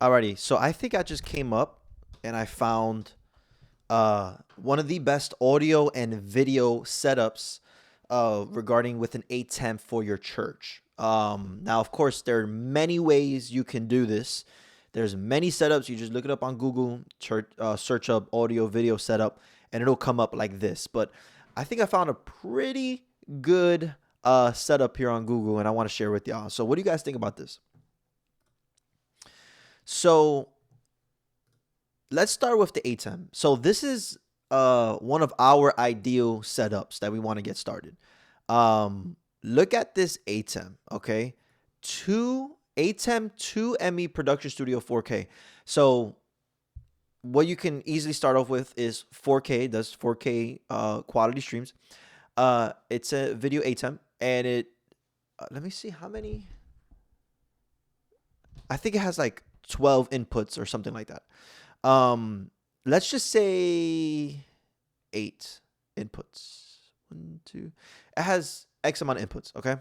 Alrighty, so I think I just came up and I found one of the best audio and video setups regarding with an ATEM for your church. Now, of course, there are many ways you can do this. There's many setups. You just look it up on Google, search up audio video setup, and it'll come up like this. But I think I found a pretty good setup here on Google, and I want to share with y'all. So, what do you guys think about this? So let's start with the ATEM. So this is one of our ideal setups that we want to get started. Look at this ATEM, okay? Two ATEM 2ME Production Studio 4K. So what you can easily start off with is 4K, does 4K quality streams. It's a video ATEM, and it let me see how many. I think it has like 12 inputs or something like that. Let's just say 8 inputs. One, two. It has X amount of inputs, okay?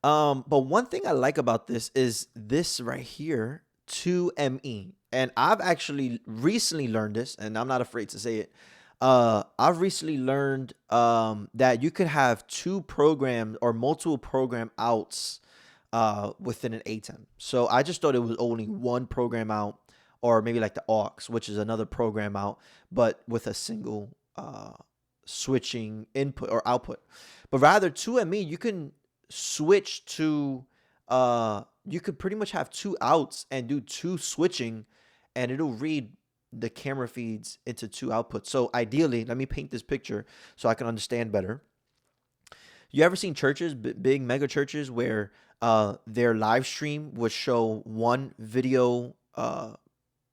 But one thing I like about this is this right here, 2ME. And I've actually recently learned this, and I'm not afraid to say it. I've recently learned that you could have two programs or multiple program outs within an ATEM. So I just thought it was only one program out, or maybe like the aux, which is another program out, but with a single switching input or output. But rather 2ME, you can switch to you could pretty much have two outs and do two switching, and it'll read the camera feeds into two outputs. So ideally, let me paint this picture so I can understand better. You ever seen churches, big mega churches, where their live stream would show one video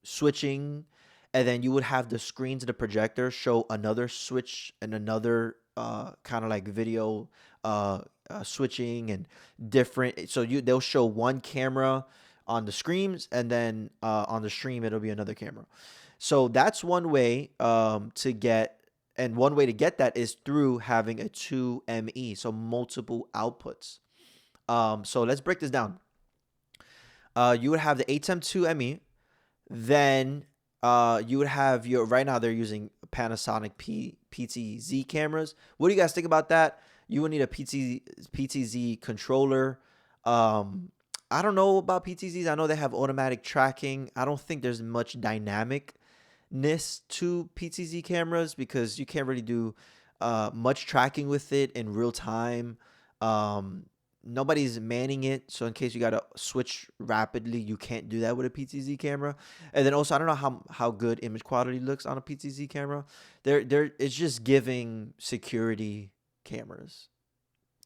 switching, and then you would have the screens of the projector show another switch and another kind of like video switching and different. So they'll show one camera on the screens, and then on the stream it'll be another camera. So that's one way to get. And one way to get that is through having a 2ME, so multiple outputs. So let's break this down. You would have the ATEM 2ME, then you would have your, right now they're using Panasonic PTZ cameras. What do you guys think about that? You would need a PTZ controller. I don't know about PTZs. I know they have automatic tracking. I don't think there's much dynamic to PTZ cameras because you can't really do much tracking with it in real time. Nobody's manning it, so in case you gotta switch rapidly, you can't do that with a PTZ camera. And then also, I don't know how good image quality looks on a PTZ camera. It's just giving security cameras,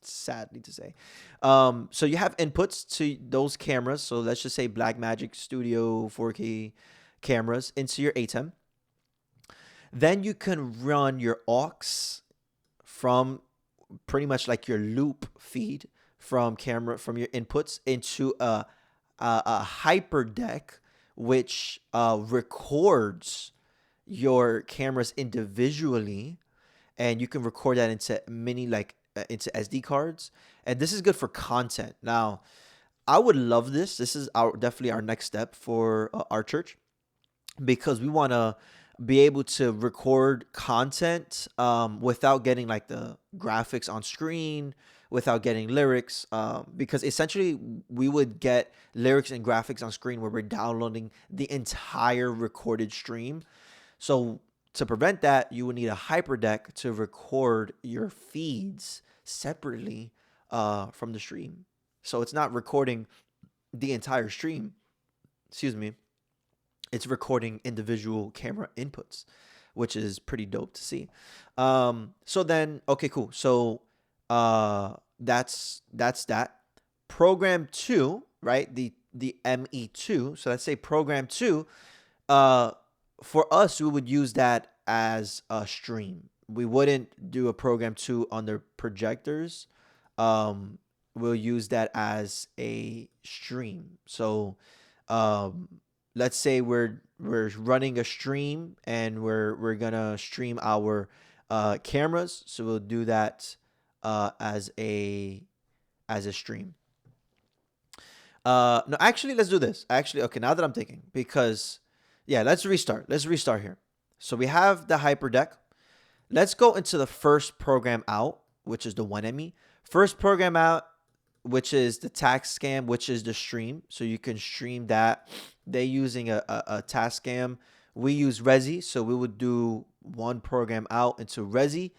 sadly to say. So you have inputs to those cameras. So let's just say Blackmagic Studio 4K cameras into your ATEM. Then you can run your aux from pretty much like your loop feed from your inputs into a hyper deck, which records your cameras individually, and you can record that into into SD cards. And this is good for content. Now, I would love this. This is definitely our next step for our church, because we want to be able to record content without getting like the graphics on screen, without getting lyrics, because essentially we would get lyrics and graphics on screen where we're downloading the entire recorded stream. So to prevent that, you would need a hyperdeck to record your feeds separately from the stream. So it's not recording the entire stream. Excuse me. It's recording individual camera inputs, which is pretty dope to see. So then, okay, cool. So that's that. Program 2, right? The ME2. So let's say program 2. For us, we would use that as a stream. We wouldn't do a program 2 on the projectors. We'll use that as a stream. So let's say we're running a stream and we're gonna stream our cameras. So we'll do that as a stream. No, actually, let's do this. Actually, okay, now that I'm thinking, because yeah, let's restart. Let's restart here. So we have the hyperdeck. Let's go into the first program out, which is the 1ME. First program out, which is the tax scam, which is the stream. So you can stream that. They're using a task scam. We use Resi, so we would do one program out into Resi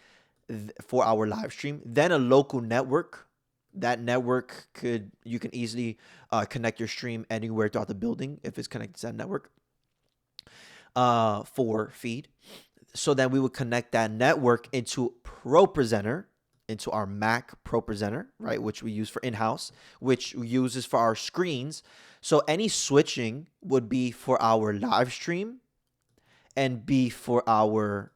for our live stream. Then a local network. That network you can easily connect your stream anywhere throughout the building if it's connected to that network for feed. So then we would connect that network into ProPresenter, into our Mac ProPresenter, right, which we use for in-house, which uses for our screens. So any switching would be for our live stream and be for our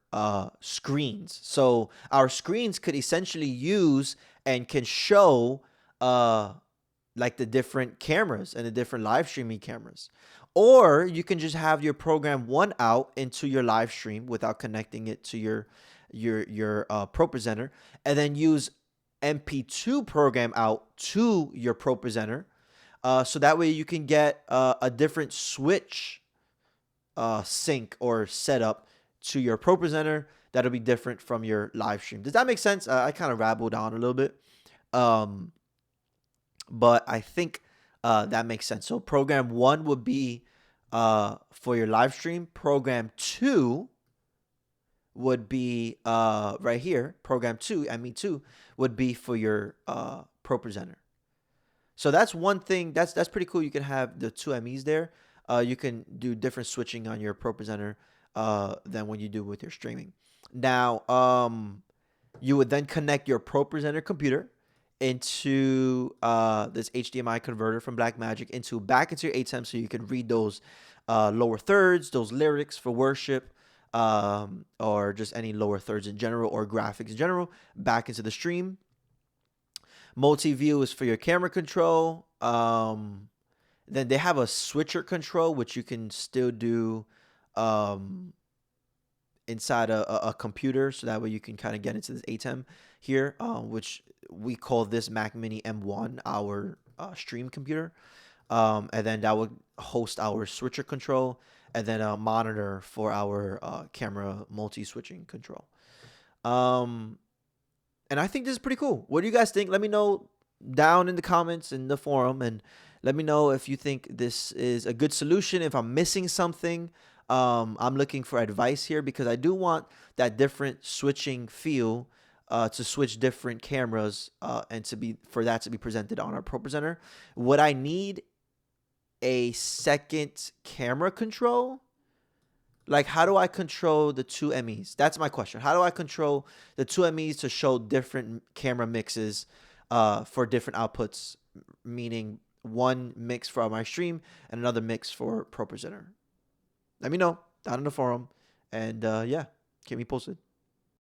screens. So our screens could essentially use and can show like the different cameras and the different live streaming cameras. Or you can just have your program one out into your live stream without connecting it to your ProPresenter, and then use MP2 program out to your ProPresenter. So that way you can get a different switch sync or setup to your ProPresenter that'll be different from your live stream. Does that make sense? I kind of rabbled on a little bit. But I think that makes sense. So program 1 would be for your live stream. Program 2 would be right here. Program 2, ME2, would be for your ProPresenter. So that's one thing. That's pretty cool. You can have the two MEs there. You can do different switching on your ProPresenter than when you do with your streaming. Now, you would then connect your ProPresenter computer into this HDMI converter from Blackmagic back into your ATEM, so you can read those lower thirds, those lyrics for worship, or just any lower thirds in general, or graphics in general, back into the stream. Multi-view is for your camera control. Then they have a switcher control, which you can still do inside a computer, so that way you can kind of get into this ATEM here, which we call this Mac Mini M1 our stream computer, and then that would host our switcher control, and then a monitor for our camera multi-switching control. And I think this is pretty cool. What do you guys think? Let me know down in the comments in the forum, and let me know if you think this is a good solution, if I'm missing something. I'm looking for advice here because I do want that different switching feel to switch different cameras and for that to be presented on our ProPresenter. Would I need a second camera control? Like, how do I control the two MEs? That's my question. How do I control the two MEs to show different camera mixes for different outputs, meaning one mix for my stream and another mix for ProPresenter? Let me know down in the forum. And yeah, keep me posted.